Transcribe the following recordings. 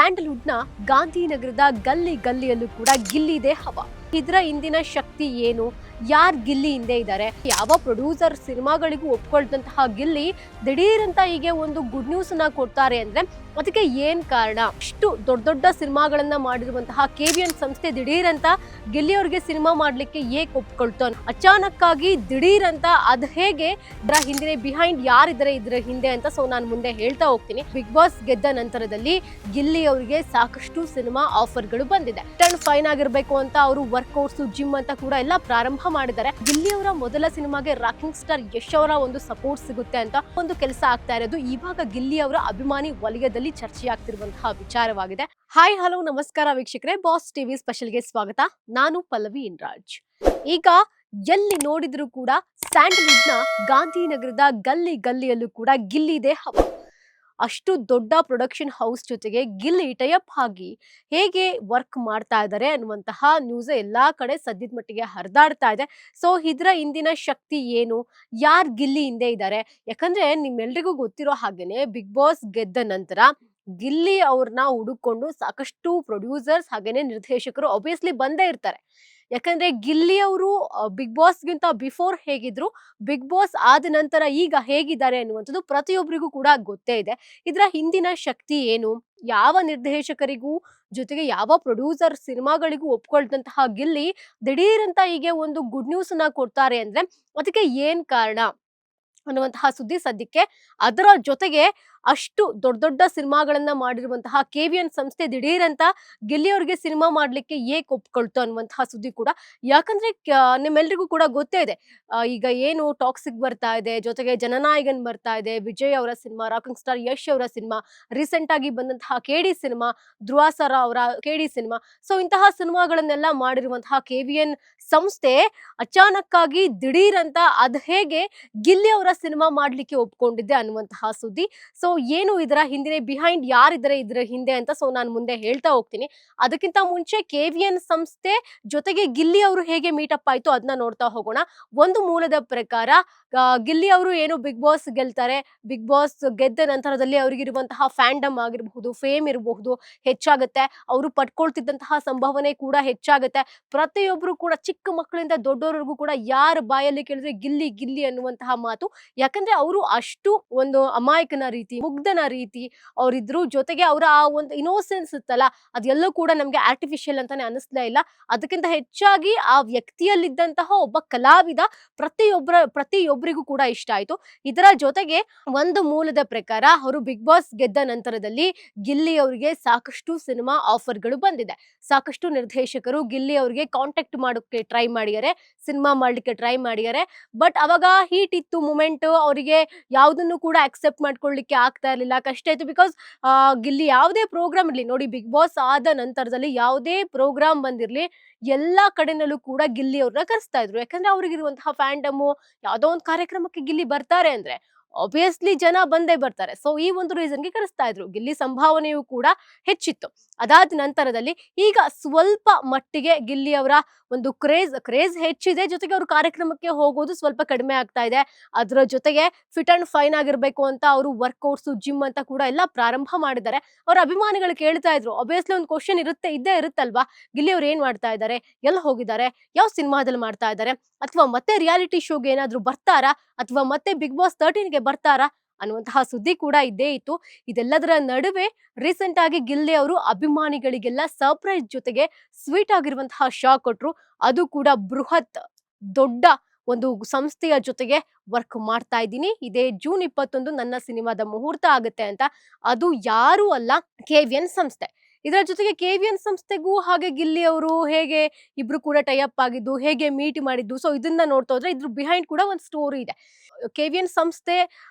ಸ್ಯಾಂಡಲ್ವುಡ್ನ ಗಾಂಧಿನಗರದ ಗಲ್ಲಿ ಗಲ್ಲಿಯಲ್ಲೂ ಕೂಡ ಗಿಲ್ಲಿದೆ ಹವಾ. ಇದರ ಹಿಂದಿನ ಶಕ್ತಿ ಏನು, ಯಾರ್ ಗಿಲ್ಲಿ ಹಿಂದೆ ಇದ್ದಾರೆ, ಯಾವ ಪ್ರೊಡ್ಯೂಸರ್ ಸಿನಿಮಾಗಳಿಗೂ ಒಪ್ಕೊಳ್ದಂತಹ ಗಿಲ್ಲಿ ದಿಢೀರ್ ಅಂತ ಹೀಗೆ ಒಂದು ಗುಡ್ ನ್ಯೂಸ್ ಅನ್ನ ಕೊಡ್ತಾರೆ ಅಂದ್ರೆ ಅದಕ್ಕೆ ಏನ್ ಕಾರಣ? ಇಷ್ಟು ದೊಡ್ಡ ದೊಡ್ಡ ಸಿನಿಮಾಗಳನ್ನ ಮಾಡಿರುವಂತಹ ಕೆವಿಎನ್ ಸಂಸ್ಥೆ ದಿಢೀರ್ ಅಂತ ಗಿಲ್ಲಿ ಅವ್ರಿಗೆ ಸಿನಿಮಾ ಮಾಡ್ಲಿಕ್ಕೆ ಏಕ್ ಒಪ್ಕೊಳ್ತು? ಅಚಾನಕ್ ಆಗಿ ದಿಢೀರ್ ಅಂತ ಅದ್ ಹೇಗೆ, ಇದರ ಹಿಂದೆ ಬಿಹೈಂಡ್ ಯಾರಿದ್ದಾರೆ ಇದರ ಹಿಂದೆ ಅಂತ ನಾನು ಮುಂದೆ ಹೇಳ್ತಾ ಹೋಗ್ತೀನಿ. ಬಿಗ್ ಬಾಸ್ ಗೆದ್ದ ನಂತರದಲ್ಲಿ ಗಿಲ್ಲಿ ಅವರಿಗೆ ಸಾಕಷ್ಟು ಸಿನಿಮಾ ಆಫರ್ಗಳು ಬಂದಿದೆ. ಟರ್ನ್ ಫೈನ್ ಆಗಿರ್ಬೇಕು ಅಂತ ಅವರು ವರ್ಕೌಟ್ಸ್, ಜಿಮ್ ಅಂತ ಕೂಡ ಎಲ್ಲ ಪ್ರಾರಂಭ ಮಾಡಿದ್ದಾರೆ. ಗಿಲ್ಲಿ ಅವರ ಮೊದಲ ಸಿನಿಮಾಗೆ ರಾಕಿಂಗ್ ಸ್ಟಾರ್ ಯಶ್ ಅವರ ಒಂದು ಸಪೋರ್ಟ್ ಸಿಗುತ್ತೆ ಅಂತ ಒಂದು ಕೆಲಸ ಆಗ್ತಾ ಇರೋದು ಇವಾಗ ಗಿಲ್ಲಿ ಅವರ ಅಭಿಮಾನಿ ವಲಯದಲ್ಲಿ ಚರ್ಚೆಯಾಗ್ತಿರುವಂತಹ ವಿಚಾರವಾಗಿದೆ. ಹಾಯ್ ಹಲೋ ನಮಸ್ಕಾರ ವೀಕ್ಷಕರೇ, ಬಾಸ್ ಟಿವಿ ಸ್ಪೆಷಲ್ಗೆ ಸ್ವಾಗತ. ನಾನು ಪಲ್ಲವಿ ಇನ್ರಾಜ್. ಈಗ ಎಲ್ಲಿ ನೋಡಿದ್ರು ಕೂಡ ಸ್ಯಾಂಡಲ್ವುಡ್ನ ಗಾಂಧಿನಗರದ ಗಲ್ಲಿ ಗಲ್ಲಿಯಲ್ಲೂ ಕೂಡ ಗಿಲ್ಲಿದೆ ಹವಾ. ಅಷ್ಟು ದೊಡ್ಡ ಪ್ರೊಡಕ್ಷನ್ ಹೌಸ್ ಜೊತೆಗೆ ಗಿಲ್ಲಿ ಟೈಅಪ್ ಆಗಿ ಹೇಗೆ ವರ್ಕ್ ಮಾಡ್ತಾ ಇದ್ದಾರೆ ಅನ್ನುವಂತಹ ನ್ಯೂಸ್ ಎಲ್ಲಾ ಕಡೆ ಸದ್ಯದ ಮಟ್ಟಿಗೆ ಹರಿದಾಡ್ತಾ ಇದೆ. ಸೊ ಇದರ ಹಿಂದಿನ ಶಕ್ತಿ ಏನು, ಯಾರ್ ಗಿಲ್ಲಿ ಹಿಂದೆ ಇದ್ದಾರೆ? ಯಾಕಂದ್ರೆ ನಿಮ್ಮೆಲ್ರಿಗೂ ಗೊತ್ತಿರೋ ಹಾಗೇನೆ ಬಿಗ್ ಬಾಸ್ ಗೆದ್ದ ನಂತರ ಗಿಲ್ಲಿ ಅವ್ರನ್ನ ಹುಡುಕೊಂಡು ಸಾಕಷ್ಟು ಪ್ರೊಡ್ಯೂಸರ್ಸ್ ಹಾಗೇನೆ ನಿರ್ದೇಶಕರು ಆಬ್ವಿಯಸ್ಲಿ ಬಂದೇ ಇರ್ತಾರೆ. ಯಾಕಂದ್ರೆ ಗಿಲ್ಲಿ ಅವರು ಬಿಗ್ ಬಾಸ್ಗಿಂತ ಬಿಫೋರ್ ಹೇಗಿದ್ರು, ಬಿಗ್ ಬಾಸ್ ಆದ ನಂತರ ಈಗ ಹೇಗಿದ್ದಾರೆ ಅನ್ನುವಂಥದ್ದು ಪ್ರತಿಯೊಬ್ಬರಿಗೂ ಕೂಡ ಗೊತ್ತೇ ಇದೆ. ಇದರ ಹಿಂದಿನ ಶಕ್ತಿ ಏನು, ಯಾವ ನಿರ್ದೇಶಕರಿಗೂ ಜೊತೆಗೆ ಯಾವ ಪ್ರೊಡ್ಯೂಸರ್ ಸಿನಿಮಾಗಳಿಗೂ ಒಪ್ಕೊಳ್ದಂತಹ ಗಿಲ್ಲಿ ದಿಢೀರ್ ಅಂತ ಹೀಗೆ ಒಂದು ಗುಡ್ ನ್ಯೂಸ್ ಅನ್ನ ಕೊಡ್ತಾರೆ ಅಂದ್ರೆ ಅದಕ್ಕೆ ಏನ್ ಕಾರಣ ಅನ್ನುವಂತಹ ಸುದ್ದಿ ಸದ್ಯಕ್ಕೆ. ಅದರ ಜೊತೆಗೆ ಅಷ್ಟು ದೊಡ್ಡ ದೊಡ್ಡ ಸಿನಿಮಾಗಳನ್ನ ಮಾಡಿರುವಂತಹ ಕೆವಿಎನ್ ಸಂಸ್ಥೆ ದಿಢೀರ್ ಅಂತ ಗಿಲ್ಲಿ ಅವ್ರಿಗೆ ಸಿನಿಮಾ ಮಾಡ್ಲಿಕ್ಕೆ ಏಕ್ ಒಪ್ಕೊಳ್ತು ಅನ್ನುವಂತಹ ಸುದ್ದಿ ಕೂಡ. ಯಾಕಂದ್ರೆ ನಿಮ್ಮೆಲ್ರಿಗೂ ಕೂಡ ಗೊತ್ತೇ ಇದೆ, ಈಗ ಏನು ಟಾಕ್ಸಿಕ್ ಬರ್ತಾ ಇದೆ, ಜೊತೆಗೆ ಜನನಾಯಕನ್ ಬರ್ತಾ ಇದೆ, ವಿಜಯ್ ಅವರ ಸಿನಿಮಾ, ರಾಕಿಂಗ್ ಸ್ಟಾರ್ ಯಶ್ ಅವರ ಸಿನಿಮಾ, ರೀಸೆಂಟ್ ಆಗಿ ಬಂದಂತಹ ಕೆಡಿ ಸಿನಿಮಾ, ಧ್ರುವ ಸರ್ ಅವರ ಕೆಡಿ ಸಿನಿಮಾ. ಸೊ ಇಂತಹ ಸಿನಿಮಾಗಳನ್ನೆಲ್ಲ ಮಾಡಿರುವಂತಹ ಕೆವಿಎನ್ ಸಂಸ್ಥೆ ಅಚಾನಕ್ ಆಗಿ ದಿಢೀರ್ ಅಂತ ಅದ್ ಹೇಗೆ ಗಿಲ್ಲಿ ಅವರ ಸಿನಿಮಾ ಮಾಡ್ಲಿಕ್ಕೆ ಒಪ್ಕೊಂಡಿದ್ದೆ ಅನ್ನುವಂತಹ ಸುದ್ದಿ. ಸೊ ಏನು ಇದರ ಹಿಂದಿನ ಬಿಹೈಂಡ್ ಯಾರಿದ್ದಾರೆ ಇದರ ಹಿಂದೆ ಅಂತ ನಾನು ಮುಂದೆ ಹೇಳ್ತಾ ಹೋಗ್ತೀನಿ. ಅದಕ್ಕಿಂತ ಮುಂಚೆ ಕೆವಿಎನ್ ಸಂಸ್ಥೆ ಜೊತೆಗೆ ಗಿಲ್ಲಿ ಅವರು ಹೇಗೆ ಮೀಟಪ್ ಆಯ್ತು ಅದನ್ನ ನೋಡ್ತಾ ಹೋಗೋಣ. ಒಂದು ಮೂಲದ ಪ್ರಕಾರ ಗಿಲ್ಲಿ ಅವರು ಏನು ಬಿಗ್ ಬಾಸ್ ಗೆಲ್ತಾರೆ, ಬಿಗ್ ಬಾಸ್ ಗೆದ್ದ ನಂತರದಲ್ಲಿ ಅವರಿಗಿರುವಂತಹ ಫ್ಯಾಂಡಮ್ ಆಗಿರಬಹುದು, ಫೇಮ್ ಇರಬಹುದು ಹೆಚ್ಚಾಗುತ್ತೆ, ಅವರು ಪಡ್ಕೊಳ್ತಿದ್ದಂತಹ ಸಂಭಾವನೆ ಕೂಡ ಹೆಚ್ಚಾಗುತ್ತೆ. ಪ್ರತಿಯೊಬ್ರು ಕೂಡ ಚಿಕ್ಕ ಮಕ್ಕಳಿಂದ ದೊಡ್ಡವರಿಗೂ ಕೂಡ ಯಾರ ಬಾಯಲ್ಲಿ ಕೇಳಿದ್ರೆ ಗಿಲ್ಲಿ ಗಿಲ್ಲಿ ಅನ್ನುವಂತಹ ಮಾತು. ಯಾಕಂದ್ರೆ ಅವರು ಅಷ್ಟು ಒಂದು ಅಮಾಯಕನ ರೀತಿ, ಮುಗ್ಧನ ರೀತಿ ಅವರಿದ್ರು. ಜೊತೆಗೆ ಅವರ ಆ ಒಂದು ಇನೋಸೆನ್ಸ್ ಇತ್ತಲ್ಲ, ಅದೆಲ್ಲೂ ಕೂಡ ನಮ್ಗೆ ಆರ್ಟಿಫಿಷಿಯಲ್ ಅಂತಾನೆ ಅನಿಸ್ಲೇ ಇಲ್ಲ. ಅದಕ್ಕಿಂತ ಹೆಚ್ಚಾಗಿ ಆ ವ್ಯಕ್ತಿಯಲ್ಲಿದ್ದಂತಹ ಒಬ್ಬ ಕಲಾವಿದ ಪ್ರತಿಯೊಬ್ಬರಿಗೂ ಕೂಡ ಇಷ್ಟ ಆಯ್ತು. ಇದರ ಜೊತೆಗೆ ಒಂದು ಮೂಲದ ಪ್ರಕಾರ ಅವರು ಬಿಗ್ ಬಾಸ್ ಗೆದ್ದ ನಂತರದಲ್ಲಿ ಗಿಲ್ಲಿ ಅವರಿಗೆ ಸಾಕಷ್ಟು ಸಿನಿಮಾ ಆಫರ್ಗಳು ಬಂದಿದೆ. ಸಾಕಷ್ಟು ನಿರ್ದೇಶಕರು ಗಿಲ್ಲಿ ಅವರಿಗೆ ಕಾಂಟ್ಯಾಕ್ಟ್ ಮಾಡೋಕೆ ಟ್ರೈ ಮಾಡಿದ್ದಾರೆ, ಸಿನಿಮಾ ಮಾಡ್ಲಿಕ್ಕೆ ಟ್ರೈ ಮಾಡಿದ್ದಾರೆ. ಬಟ್ ಅವಾಗ ಹೀಟ್ ಇತ್ತು ಮೂಮೆಂಟ್, ಅವರಿಗೆ ಯಾವುದನ್ನು ಕೂಡ ಅಕ್ಸೆಪ್ಟ್ ಮಾಡ್ಕೊಳ್ಳಿಕ್ಕೆ ಆಗ್ತಾ ಇರ್ಲಿಲ್ಲ, ಕಷ್ಟ ಇತ್ತು. ಬಿಕಾಸ್ ಗಿಲ್ಲಿ ಯಾವುದೇ ಪ್ರೋಗ್ರಾಮ್ ಇರ್ಲಿ ನೋಡಿ, ಬಿಗ್ ಬಾಸ್ ಆದ ನಂತರದಲ್ಲಿ ಯಾವುದೇ ಪ್ರೋಗ್ರಾಮ್ ಬಂದಿರ್ಲಿ ಎಲ್ಲಾ ಕಡೆನಲ್ಲೂ ಕೂಡ ಗಿಲ್ಲಿ ಅವ್ರನ್ನ ಕರೆಸ್ತಾ ಇದ್ರು. ಯಾಕಂದ್ರೆ ಅವ್ರಿಗಿರುವಂತಹ ಫ್ಯಾಂಡಮು, ಯಾವ್ದೋ ಒಂದು ಕಾರ್ಯಕ್ರಮಕ್ಕೆ ಗಿಲ್ಲಿ ಬರ್ತಾರೆ ಅಂದ್ರೆ ಆಬ್ವಿಯಸ್ಲಿ ಜನ ಬಂದೇ ಬರ್ತಾರೆ. ಸೊ ಈ ಒಂದು ರೀಸನ್ಗೆ ಕರೆಸ್ತಾ ಇದ್ರು. ಗಿಲ್ಲಿ ಸಂಭಾವನೆಯೂ ಕೂಡ ಹೆಚ್ಚಿತ್ತು. ಅದಾದ ನಂತರದಲ್ಲಿ ಈಗ ಸ್ವಲ್ಪ ಮಟ್ಟಿಗೆ ಗಿಲ್ಲಿ ಅವರ ಒಂದು ಕ್ರೇಜ್ ಹೆಚ್ಚಿದೆ, ಜೊತೆಗೆ ಅವರು ಕಾರ್ಯಕ್ರಮಕ್ಕೆ ಹೋಗೋದು ಸ್ವಲ್ಪ ಕಡಿಮೆ ಆಗ್ತಾ ಇದೆ. ಅದರ ಜೊತೆಗೆ ಫಿಟ್ ಅಂಡ್ ಫೈನ್ ಆಗಿರ್ಬೇಕು ಅಂತ ಅವರು ವರ್ಕೌಟ್ಸ್, ಜಿಮ್ ಅಂತ ಕೂಡ ಎಲ್ಲ ಪ್ರಾರಂಭ ಮಾಡಿದ್ದಾರೆ. ಅವ್ರ ಅಭಿಮಾನಿಗಳು ಕೇಳ್ತಾ ಇದ್ರು. ಆಬ್ವಿಯಸ್ಲಿ ಒಂದು ಕ್ವಶನ್ ಇದ್ದೇ ಇರುತ್ತಲ್ವಾ, ಗಿಲ್ಲಿ ಅವ್ರು ಏನ್ ಮಾಡ್ತಾ ಇದ್ದಾರೆ, ಎಲ್ಲಿ ಹೋಗಿದ್ದಾರೆ, ಯಾವ ಸಿನಿಮಾದಲ್ಲಿ ಮಾಡ್ತಾ ಇದ್ದಾರೆ, ಅಥವಾ ಮತ್ತೆ ರಿಯಾಲಿಟಿ ಶೋಗೆ ಏನಾದ್ರು ಬರ್ತಾರಾ, ಅಥವಾ ಮತ್ತೆ ಬಿಗ್ ಬಾಸ್ 13ಗೆ ಬರ್ತಾರಾ ಅನ್ನುವಂತಹ ಸುದ್ದಿ ಕೂಡ ಇದ್ದೇ ಇತ್ತು. ಇದೆಲ್ಲದರ ನಡುವೆ ರೀಸೆಂಟ್ ಆಗಿ ಗಿಲ್ಲಿ ಅವರು ಅಭಿಮಾನಿಗಳಿಗೆಲ್ಲ ಸರ್ಪ್ರೈಸ್ ಜೊತೆಗೆ ಸ್ವೀಟ್ ಆಗಿರುವಂತಹ ಶಾಕ್ ಕೊಟ್ರು. ಅದು ಕೂಡ ಬೃಹತ್ ದೊಡ್ಡ ಒಂದು ಸಂಸ್ಥೆಯ ಜೊತೆಗೆ ವರ್ಕ್ ಮಾಡ್ತಾ ಇದ್ದೀನಿ, ಇದೇ ಜೂನ್ 21 ನನ್ನ ಸಿನಿಮಾದ ಮುಹೂರ್ತ ಆಗುತ್ತೆ ಅಂತ. ಅದು ಯಾರು ಅಲ್ಲ, ಕೆವಿಎನ್ ಸಂಸ್ಥೆ. ಇದರ ಜೊತೆಗೆ ಕೆವಿಎನ್ ಸಂಸ್ಥೆಗೂ ಹಾಗೆ ಗಿಲ್ಲಿ ಅವರು ಹೇಗೆ ಇಬ್ರು ಕೂಡ ಟೈಅಪ್ ಆಗಿದ್ದು, ಹೇಗೆ ಮೀಟ್ ಮಾಡಿದ್ದು, ಸೊ ಇದನ್ನ ನೋಡ್ತಾ ಹೋದ್ರೆ ಇದ್ರ ಬಿಹೈಂಡ್ ಕೂಡ ಒಂದು ಸ್ಟೋರಿ ಇದೆ. ಕೆವಿಎನ್ ಸಂಸ್ಥೆ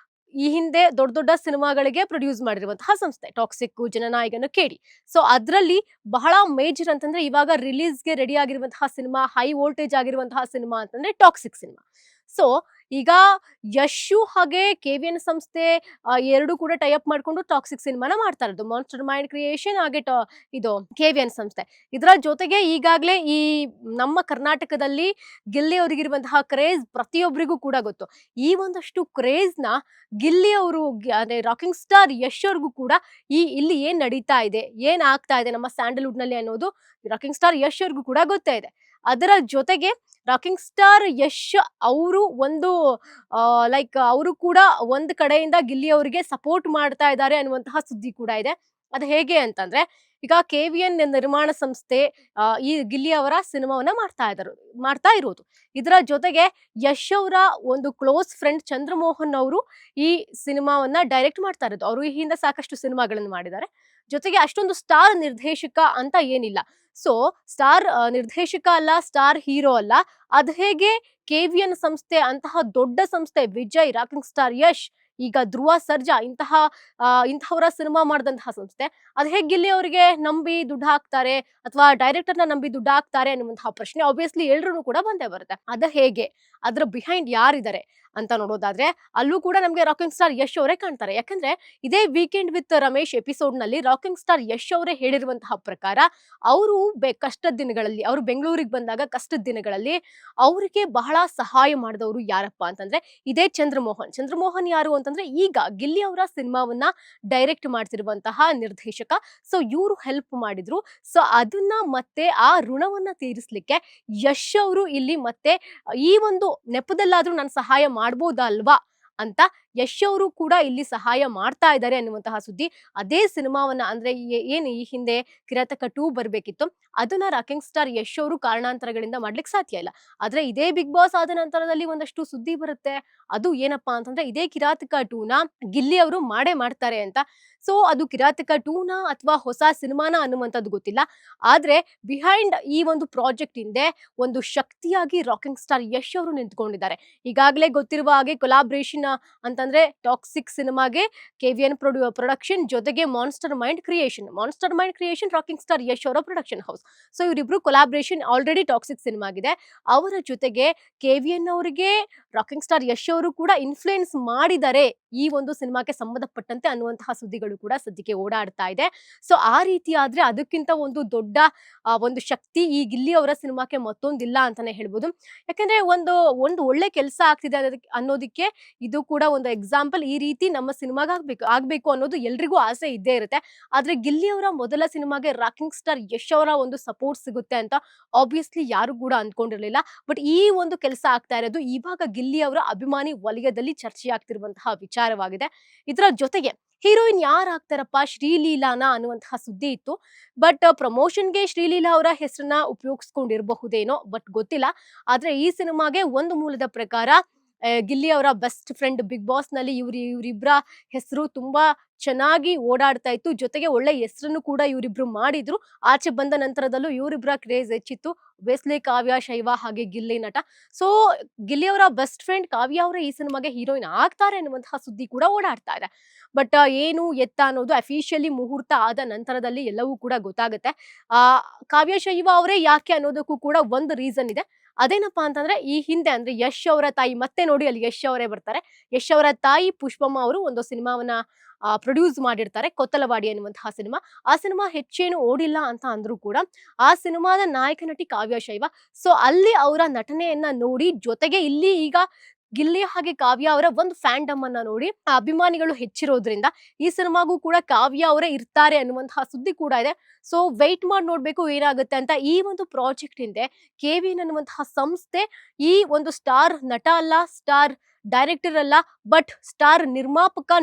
ಈ ಹಿಂದೆ ದೊಡ್ಡ ದೊಡ್ಡ ಸಿನಿಮಾಗಳಿಗೆ ಪ್ರೊಡ್ಯೂಸ್ ಮಾಡಿರುವಂತಹ ಸಂಸ್ಥೆ, ಟಾಕ್ಸಿಕ್, ಜನನಾಯಕನ, ಕೆಡಿ. ಸೊ ಅದರಲ್ಲಿ ಬಹಳ ಮೇಜರ್ ಅಂತಂದ್ರೆ ಇವಾಗ ರಿಲೀಸ್ಗೆ ರೆಡಿ ಆಗಿರುವಂತಹ ಸಿನಿಮಾ, ಹೈ ವೋಲ್ಟೇಜ್ ಆಗಿರುವಂತಹ ಸಿನಿಮಾ ಅಂತಂದ್ರೆ ಟಾಕ್ಸಿಕ್ ಸಿನಿಮಾ. ಸೊ ಈಗ ಯಶು ಹಾಗೆ KVN ಸಂಸ್ಥೆ ಎರಡು ಕೂಡ ಟೈ ಅಪ್ ಮಾಡ್ಕೊಂಡು ಟಾಕ್ಸಿಕ್ ಸಿನಿಮಾನ ಮಾಡ್ತಾ ಇರೋದು. ಮಾನ್ಸ್ಟರ್ ಮೈಂಡ್ ಕ್ರಿಯೇಷನ್ ಹಾಗೆ ಇದು KVN ಸಂಸ್ಥೆ. ಇದರ ಜೊತೆಗೆ ಈಗಾಗಲೇ ಈ ನಮ್ಮ ಕರ್ನಾಟಕದಲ್ಲಿ ಗಿಲ್ಲಿ ಅವರಿಗಿರುವಂತಹ ಕ್ರೇಜ್ ಪ್ರತಿಯೊಬ್ಬರಿಗೂ ಕೂಡ ಗೊತ್ತು. ಈ ಒಂದಷ್ಟು ಕ್ರೇಜ್ ನ ಗಿಲ್ಲಿ ಅವರು ಅದೇ ರಾಕಿಂಗ್ ಸ್ಟಾರ್ ಯಶ್ ಅವ್ರಿಗೂ ಕೂಡ ಇಲ್ಲಿ ಏನ್ ನಡೀತಾ ಇದೆ, ಏನ್ ಆಗ್ತಾ ಇದೆ ನಮ್ಮ ಸ್ಯಾಂಡಲ್ವುಡ್ ನಲ್ಲಿ ಅನ್ನೋದು ರಾಕಿಂಗ್ ಸ್ಟಾರ್ ಯಶ್ ಅವ್ರಿಗೂ ಕೂಡ ಗೊತ್ತೇ ಇದೆ. ಅದರ ಜೊತೆಗೆ ರಾಕಿಂಗ್ ಸ್ಟಾರ್ ಯಶ್ ಅವರು ಒಂದು ಲೈಕ್ ಅವರು ಕೂಡ ಒಂದ್ ಕಡೆಯಿಂದ ಗಿಲ್ಲಿ ಅವರಿಗೆ ಸಪೋರ್ಟ್ ಮಾಡ್ತಾ ಇದ್ದಾರೆ ಅನ್ನುವಂತಹ ಸುದ್ದಿ ಕೂಡ ಇದೆ. ಅದು ಹೇಗೆ ಅಂತಂದ್ರೆ, ಈಗ KVN ನಿರ್ಮಾಣ ಸಂಸ್ಥೆ ಈ ಗಿಲ್ಲಿ ಅವರ ಸಿನಿಮಾವನ್ನ ಮಾಡ್ತಾ ಇರೋದು. ಇದರ ಜೊತೆಗೆ ಯಶ್ ಅವರ ಒಂದು ಕ್ಲೋಸ್ ಫ್ರೆಂಡ್ ಚಂದ್ರಮೋಹನ್ ಅವರು ಈ ಸಿನಿಮಾವನ್ನ ಡೈರೆಕ್ಟ್ ಮಾಡ್ತಾ ಇರೋದು. ಅವರು ಈ ಹಿಂದೆ ಸಾಕಷ್ಟು ಸಿನಿಮಾಗಳನ್ನು ಮಾಡಿದ್ದಾರೆ. ಜೊತೆಗೆ ಅಷ್ಟೊಂದು ಸ್ಟಾರ್ ನಿರ್ದೇಶಕ ಅಂತ ಏನಿಲ್ಲ. ಸೊ ಸ್ಟಾರ್ ನಿರ್ದೇಶಕ ಅಲ್ಲ, ಸ್ಟಾರ್ ಹೀರೋ ಅಲ್ಲ. ಅದ್ ಹೇಗೆ KVN ಸಂಸ್ಥೆ ಅಂತಹ ದೊಡ್ಡ ಸಂಸ್ಥೆ, ವಿಜಯ್, ರಾಕಿಂಗ್ ಸ್ಟಾರ್ ಯಶ್, ಈಗ ಧ್ರುವ ಸರ್ಜಾ ಇಂತಹವರ ಸಿನಿಮಾ ಮಾಡಿದಂತಹ ಸಂಸ್ಥೆ, ಅದ್ ಹೇಗೆ ಗಿಲ್ಲಿ ಅವರಿಗೆ ನಂಬಿ ದುಡ್ಡು ಹಾಕ್ತಾರೆ ಅಥವಾ ಡೈರೆಕ್ಟರ್ ನ ನಂಬಿ ದುಡ್ಡು ಹಾಕ್ತಾರೆ ಅನ್ನುವಂತಹ ಪ್ರಶ್ನೆ ಆಬ್ವಿಯಸ್ಲಿ ಎಲ್ರೂ ಕೂಡ ಬಂದೇ ಬರುತ್ತೆ. ಅದ ಹೇಗೆ, ಅದ್ರ ಬಿಹೈಂಡ್ ಯಾರಿದ್ದಾರೆ ಅಂತ ನೋಡೋದಾದ್ರೆ ಅಲ್ಲೂ ಕೂಡ ನಮ್ಗೆ ರಾಕಿಂಗ್ ಸ್ಟಾರ್ ಯಶ್ ಅವರೇ ಕಾಣ್ತಾರೆ. ಯಾಕಂದ್ರೆ ಇದೇ ವೀಕೆಂಡ್ ವಿತ್ ರಮೇಶ್ ಎಪಿಸೋಡ್ ನಲ್ಲಿ ರಾಕಿಂಗ್ ಸ್ಟಾರ್ ಯಶ್ ಅವರೇ ಹೇಳಿರುವಂತಹ ಪ್ರಕಾರ ಅವರು ಕಷ್ಟದ ದಿನಗಳಲ್ಲಿ, ಅವರು ಬೆಂಗಳೂರಿಗೆ ಬಂದಾಗ ಕಷ್ಟದ ದಿನಗಳಲ್ಲಿ ಅವರಿಗೆ ಬಹಳ ಸಹಾಯ ಮಾಡಿದವರು ಯಾರಪ್ಪ ಅಂತಂದ್ರೆ ಇದೇ ಚಂದ್ರಮೋಹನ್ ಯಾರು ಅಂತಂದ್ರೆ ಈಗ ಗಿಲ್ಲಿ ಅವರ ಸಿನಿಮಾವನ್ನ ಡೈರೆಕ್ಟ್ ಮಾಡ್ತಿರುವಂತಹ ನಿರ್ದೇಶಕ. ಸೊ ಇವರು ಹೆಲ್ಪ್ ಮಾಡಿದ್ರು. ಸೊ ಅದನ್ನ ಮತ್ತೆ ಆ ಋಣವನ್ನ ತೀರಿಸ್ಲಿಕ್ಕೆ ಯಶ್ ಅವರು ಇಲ್ಲಿ ಮತ್ತೆ ಈ ಒಂದು ನೆಪದಲ್ಲಾದ್ರೂ ನಾನು ಸಹಾಯ ಮಾಡ್ಬೋದಲ್ವಾ ಅಂತ ಯಶ್ ಅವರು ಕೂಡ ಇಲ್ಲಿ ಸಹಾಯ ಮಾಡ್ತಾ ಇದ್ದಾರೆ ಅನ್ನುವಂತಹ ಸುದ್ದಿ. ಅದೇ ಸಿನಿಮಾವನ್ನ ಅಂದ್ರೆ ಏನು ಈ ಹಿಂದೆ ಕಿರಾತಕ 2 ಬರ್ಬೇಕಿತ್ತು, ಅದನ್ನ ರಾಕಿಂಗ್ ಸ್ಟಾರ್ ಯಶ್ ಅವರು ಕಾರಣಾಂತರಗಳಿಂದ ಮಾಡ್ಲಿಕ್ಕೆ ಸಾಧ್ಯ ಇಲ್ಲ. ಆದ್ರೆ ಇದೇ ಬಿಗ್ ಬಾಸ್ ಆದ ನಂತರದಲ್ಲಿ ಒಂದಷ್ಟು ಸುದ್ದಿ ಬರುತ್ತೆ. ಅದು ಏನಪ್ಪಾ ಅಂತಂದ್ರೆ ಇದೇ ಕಿರಾತಕ 2ನ ಗಿಲ್ಲಿ ಅವರು ಮಾಡ್ತಾರೆ ಅಂತ. ಸೊ ಅದು ಕಿರಾತಕ 2ನ ಅಥವಾ ಹೊಸ ಸಿನಿಮಾನ ಅನ್ನುವಂಥದ್ದು ಗೊತ್ತಿಲ್ಲ. ಆದ್ರೆ ಬಿಹೈಂಡ್ ಈ ಒಂದು ಪ್ರಾಜೆಕ್ಟ್ ಹಿಂದೆ ಒಂದು ಶಕ್ತಿಯಾಗಿ ರಾಕಿಂಗ್ ಸ್ಟಾರ್ ಯಶ್ ಅವರು ನಿಂತ್ಕೊಂಡಿದ್ದಾರೆ. ಈಗಾಗಲೇ ಗೊತ್ತಿರುವ ಹಾಗೆ ಕೊಲಾಬ್ರೇಷನ್ ಅಂತಂದ್ರೆ ಟಾಕ್ಸಿಕ್ ಸಿನಿಮಾಗೆ KVN ಪ್ರೊಡಕ್ಷನ್ ಜೊತೆಗೆ monster mind creation rocking star Yash ಅವರ ಪ್ರೊಡಕ್ಷನ್ ಹೌಸ್. ಸೊ ಇವರಿಬ್ರು ಕೊಲಾಬ್ರೇಷನ್ ಆಲ್ರೆಡಿ ಟಾಕ್ಸಿಕ್ ಸಿನಿಮಾ ಆಗಿದೆ. ಅವರ ಜೊತೆಗೆ KVN ಅವರಿಗೆ ರಾಕಿಂಗ್ ಸ್ಟಾರ್ ಯಶ್ ಅವರು ಕೂಡ ಇನ್ಫ್ಲೂಯೆನ್ಸ್ ಮಾಡಿದ್ದಾರೆ ಈ ಒಂದು ಸಿನಿಮಾಕ್ಕೆ ಸಂಬಂಧಪಟ್ಟಂತೆ ಅನ್ನುವಂತಹ ಸುದ್ದಿಗಳು ಕೂಡ ಸದ್ಯಕ್ಕೆ ಓಡಾಡ್ತಾ ಇದೆ. ಸೊ ಆ ರೀತಿ ಆದ್ರೆ ಅದಕ್ಕಿಂತ ಒಂದು ದೊಡ್ಡ ಒಂದು ಶಕ್ತಿ ಈ ಗಿಲ್ಲಿ ಅವರ ಸಿನಿಮಾಕ್ಕೆ ಮತ್ತೊಂದಿಲ್ಲ ಅಂತಾನೆ ಹೇಳ್ಬೋದು. ಯಾಕಂದ್ರೆ ಒಂದು ಒಳ್ಳೆ ಕೆಲಸ ಆಗ್ತಿದೆ ಅನ್ನೋದಕ್ಕೆ ಇದು ಕೂಡ ಒಂದು ಎಕ್ಸಾಂಪಲ್. ಈ ರೀತಿ ನಮ್ಮ ಸಿನಿಮಾಗ ಆಗ್ಬೇಕು ಅನ್ನೋದು ಎಲ್ರಿಗೂ ಆಸೆ ಇದ್ದೇ ಇರುತ್ತೆ. ಆದ್ರೆ ಗಿಲ್ಲಿ ಅವರ ಮೊದಲ ಸಿನಿಮಾಗೆ ರಾಕಿಂಗ್ ಸ್ಟಾರ್ ಯಶ್ ಅವರ ಒಂದು ಸಪೋರ್ಟ್ ಸಿಗುತ್ತೆ ಅಂತ ಆಬ್ವಿಯಸ್ಲಿ ಯಾರು ಕೂಡ ಅಂದ್ಕೊಂಡಿರ್ಲಿಲ್ಲ. ಬಟ್ ಈ ಒಂದು ಕೆಲಸ ಆಗ್ತಾ ಇರೋದು ಇವಾಗ ಗಿಲ್ಲಿ ಅವರ ಅಭಿಮಾನಿ ವಲಯದಲ್ಲಿ ಚರ್ಚೆ ಆಗ್ತಿರುವಂತಹ ವಿಚಾರವಾಗಿದೆ. ಇದರ ಜೊತೆಗೆ ಹೀರೋಯಿನ್ ಯಾರು ಆಗ್ತಾರಪ್ಪ, ಶ್ರೀಲೀಲಾನ ಅನ್ನುವಂತಹ ಸುದ್ದಿ ಇತ್ತು. ಬಟ್ ಪ್ರಮೋಷನ್ಗೆ ಶ್ರೀಲೀಲಾ ಅವರ ಹೆಸರನ್ನ ಉಪಯೋಗಿಸ್ಕೊಂಡಿರಬಹುದೇನೋ, ಬಟ್ ಗೊತ್ತಿಲ್ಲ. ಆದ್ರೆ ಈ ಸಿನಿಮಾಗೆ ಒಂದು ಮೂಲದ ಪ್ರಕಾರ ಗಿಲ್ಲಿ ಅವರ ಬೆಸ್ಟ್ ಫ್ರೆಂಡ್ ಬಿಗ್ ಬಾಸ್ ನಲ್ಲಿ ಇವರಿಬ್ಬರ ಹೆಸರು ತುಂಬಾ ಚೆನ್ನಾಗಿ ಓಡಾಡ್ತಾ ಇತ್ತು. ಜೊತೆಗೆ ಒಳ್ಳೆ ಹೆಸರನ್ನು ಕೂಡ ಇವರಿಬ್ರು ಮಾಡಿದ್ರು. ಆಚೆ ಬಂದ ನಂತರದಲ್ಲೂ ಇವರಿಬ್ಬರ ಕ್ರೇಜ್ ಹೆಚ್ಚಿತ್ತು. ಬೇಸ್ಲೆ ಕಾವ್ಯ, ಶೈವ ಹಾಗೆ ಗಿಲ್ಲಿ ನಟ. ಸೊ ಗಿಲ್ಲಿ ಅವರ ಬೆಸ್ಟ್ ಫ್ರೆಂಡ್ ಕಾವ್ಯ ಅವರ ಈ ಸಿನಿಮಾಗೆ ಹೀರೋಯಿನ್ ಆಗ್ತಾರೆ ಅನ್ನುವಂತಹ ಸುದ್ದಿ ಕೂಡ ಓಡಾಡ್ತಾ ಇದೆ. ಬಟ್ ಏನು ಎತ್ತ ಅನ್ನೋದು ಅಫಿಷಿಯಲಿ ಮುಹೂರ್ತ ಆದ ನಂತರದಲ್ಲಿ ಎಲ್ಲವೂ ಕೂಡ ಗೊತ್ತಾಗುತ್ತೆ. ಕಾವ್ಯ ಶೈವ ಅವರೇ ಯಾಕೆ ಅನ್ನೋದಕ್ಕೂ ಕೂಡ ಒಂದು ರೀಸನ್ ಇದೆ. ಅದೇನಪ್ಪಾ ಅಂತಂದ್ರೆ ಈ ಹಿಂದೆ ಅಂದ್ರೆ ಯಶ್ ಅವರ ತಾಯಿ, ಮತ್ತೆ ನೋಡಿ ಅಲ್ಲಿ ಯಶ್ ಅವರೇ ಬರ್ತಾರೆ. ಯಶ್ ಅವರ ತಾಯಿ ಪುಷ್ಪಮ್ಮ ಅವರು ಒಂದು ಸಿನಿಮಾವನ್ನ ಪ್ರೊಡ್ಯೂಸ್ ಮಾಡಿರ್ತಾರೆ, ಕೊತ್ತಲವಾಡಿ ಅನ್ನುವಂತಹ ಸಿನಿಮಾ. ಆ ಸಿನಿಮಾ ಹೆಚ್ಚೇನು ಓಡಿಲ್ಲ ಅಂತ ಅಂದ್ರೂ ಕೂಡ ಆ ಸಿನಿಮಾದ ನಾಯಕ ನಟಿ ಕಾವ್ಯ ಶೈವ. ಸೊ ಅಲ್ಲಿ ಅವರ ನಟನೆಯನ್ನ ನೋಡಿ, ಜೊತೆಗೆ ಇಲ್ಲಿ ಈಗ ಗಿಲ್ಲಿ ಹಾಗೆ ಕಾವ್ಯ ಅವರ ಒಂದು ಫ್ಯಾಂಡಮ್ ಅನ್ನ ನೋಡಿ ಅಭಿಮಾನಿಗಳು ಹೆಚ್ಚಿರೋದ್ರಿಂದ ಈ ಸಿನಿಮಾಗೂ ಕೂಡ ಕಾವ್ಯ ಅವರೇ ಇರ್ತಾರೆ ಅನ್ನುವಂತಹ ಸುದ್ದಿ ಕೂಡ ಇದೆ. ಸೊ ವೆಯ್ಟ್ ಮಾಡಿ ನೋಡ್ಬೇಕು ಏನಾಗುತ್ತೆ ಅಂತ. ಈ ಒಂದು ಪ್ರಾಜೆಕ್ಟ್ ಹಿಂದೆ KVN ಅನ್ನುವಂತಹ ಸಂಸ್ಥೆ ಈ ಒಂದು ಸ್ಟಾರ್ ನಟ ಅಲ್ಲ, ಸ್ಟಾರ್ ಡೈರೆಕ್ಟರ್ ಅಲ್ಲ, ಬಟ್ ಸ್ಟಾರ್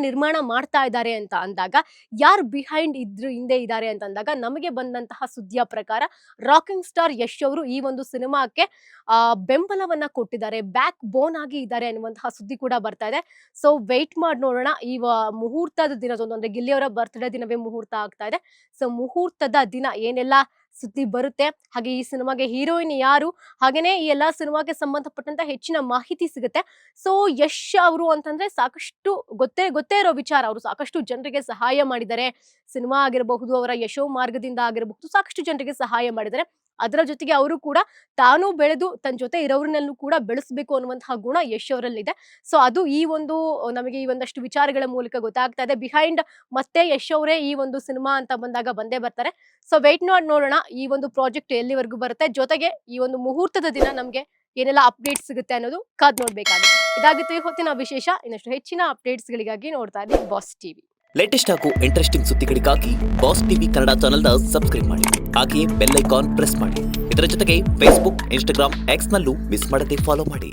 ನಿರ್ಮಾಣ ಮಾಡ್ತಾ ಇದ್ದಾರೆ ಅಂತ ಅಂದಾಗ ಯಾರು ಬಿಹೈಂಡ್ ಹಿಂದೆ ಇದ್ದಾರೆ ಅಂತ ಅಂದಾಗ ನಮಗೆ ಬಂದಂತಹ ಸುದ್ದಿಯ ಪ್ರಕಾರ ರಾಕಿಂಗ್ ಸ್ಟಾರ್ ಯಶ್ ಅವರು ಈ ಒಂದು ಸಿನಿಮಾಕ್ಕೆ ಬೆಂಬಲವನ್ನ ಕೊಟ್ಟಿದ್ದಾರೆ, ಬ್ಯಾಕ್ ಬೋನ್ ಆಗಿ ಇದ್ದಾರೆ ಅನ್ನುವಂತಹ ಸುದ್ದಿ ಕೂಡ ಬರ್ತಾ ಇದೆ. ಸೊ ವೆಯ್ಟ್ ಮಾಡಿ ನೋಡೋಣ. ಈ ಮುಹೂರ್ತದ ದಿನದೊಂದು ಅಂದ್ರೆ ಗಿಲ್ಲಿಯವರ ಬರ್ತ್ಡೇ ದಿನವೇ ಮುಹೂರ್ತ ಆಗ್ತಾ ಇದೆ. ಸೊ ಮುಹೂರ್ತದ ದಿನ ಏನೆಲ್ಲ ಸುದ್ದಿ ಬರುತ್ತೆ, ಹಾಗೆ ಈ ಸಿನಿಮಾಗೆ ಹೀರೋಯಿನ್ ಯಾರು, ಹಾಗೇನೆ ಈ ಎಲ್ಲಾ ಸಿನಿಮಾಗೆ ಸಂಬಂಧಪಟ್ಟಂತ ಹೆಚ್ಚಿನ ಮಾಹಿತಿ ಸಿಗುತ್ತೆ. ಸೊ ಯಶ್ ಅವರು ಅಂತಂದ್ರೆ ಸಾಕಷ್ಟು ಗೊತ್ತೇ ಇರೋ ವಿಚಾರ. ಅವರು ಸಾಕಷ್ಟು ಜನರಿಗೆ ಸಹಾಯ ಮಾಡಿದ್ದಾರೆ. ಸಿನಿಮಾ ಆಗಿರಬಹುದು, ಅವರ ಯಶೋ ಮಾರ್ಗದಿಂದ ಆಗಿರಬಹುದು, ಸಾಕಷ್ಟು ಜನರಿಗೆ ಸಹಾಯ ಮಾಡಿದ್ದಾರೆ. ಅದರ ಜೊತೆಗೆ ಅವರು ಕೂಡ ತಾನು ಬೆಳೆದು ತನ್ನ ಜೊತೆ ಇರೋರ್ನಲ್ಲೂ ಕೂಡ ಬೆಳೆಸಬೇಕು ಅನ್ನುವಂತಹ ಗುಣ ಯಶ್ ಅವರಲ್ಲಿದೆ. ಸೊ ಅದು ಈ ಒಂದು ನಮಗೆ ಈ ಒಂದಷ್ಟು ವಿಚಾರಗಳ ಮೂಲಕ ಗೊತ್ತಾಗ್ತಾ ಇದೆ. ಬಿಹೈಂಡ್ ಮತ್ತೆ ಯಶ್ ಅವರೇ ಈ ಒಂದು ಸಿನಿಮಾ ಅಂತ ಬಂದಾಗ ಬಂದೇ ಬರ್ತಾರೆ. ಸೊ ವೇಟ್ ನೋಡೋಣ ಈ ಒಂದು ಪ್ರಾಜೆಕ್ಟ್ ಎಲ್ಲಿವರೆಗೂ ಬರುತ್ತೆ, ಜೊತೆಗೆ ಈ ಒಂದು ಮುಹೂರ್ತದ ದಿನ ನಮ್ಗೆ ಏನೆಲ್ಲ ಅಪ್ಡೇಟ್ ಸಿಗುತ್ತೆ ಅನ್ನೋದು ಕಾದ್ ನೋಡ್ಬೇಕಾಗಿದೆ. ಇದಾಗಿತ್ತು ಈ ಹೊತ್ತಿನ ವಿಶೇಷ. ಇನ್ನಷ್ಟು ಹೆಚ್ಚಿನ ಅಪ್ಡೇಟ್ಸ್ ಗಳಿಗಾಗಿ ನೋಡ್ತಾ ಇದ್ದೀವಿ ಬಾಸ್ ಟಿವಿ. ಲೇಟೆಸ್ಟ್ ಹಾಗೂ ಇಂಟ್ರೆಸ್ಟಿಂಗ್ ಸುದ್ದಿಗಳಿಗಾಗಿ ಬಾಸ್ ಟಿವಿ ಕನ್ನಡ ಚಾನೆಲ್ನ ಸಬ್ಸ್ಕ್ರೈಬ್ ಮಾಡಿ. ಹಾಗೆಯೇ ಬೆಲ್ ಐಕಾನ್ ಪ್ರೆಸ್ ಮಾಡಿ. ಇದರ ಜೊತೆಗೆ ಫೇಸ್ಬುಕ್, ಇನ್ಸ್ಟಾಗ್ರಾಮ್, ಎಕ್ಸ್ ನಲ್ಲೂ ಮಿಸ್ ಮಾಡದೆ ಫಾಲೋ ಮಾಡಿ.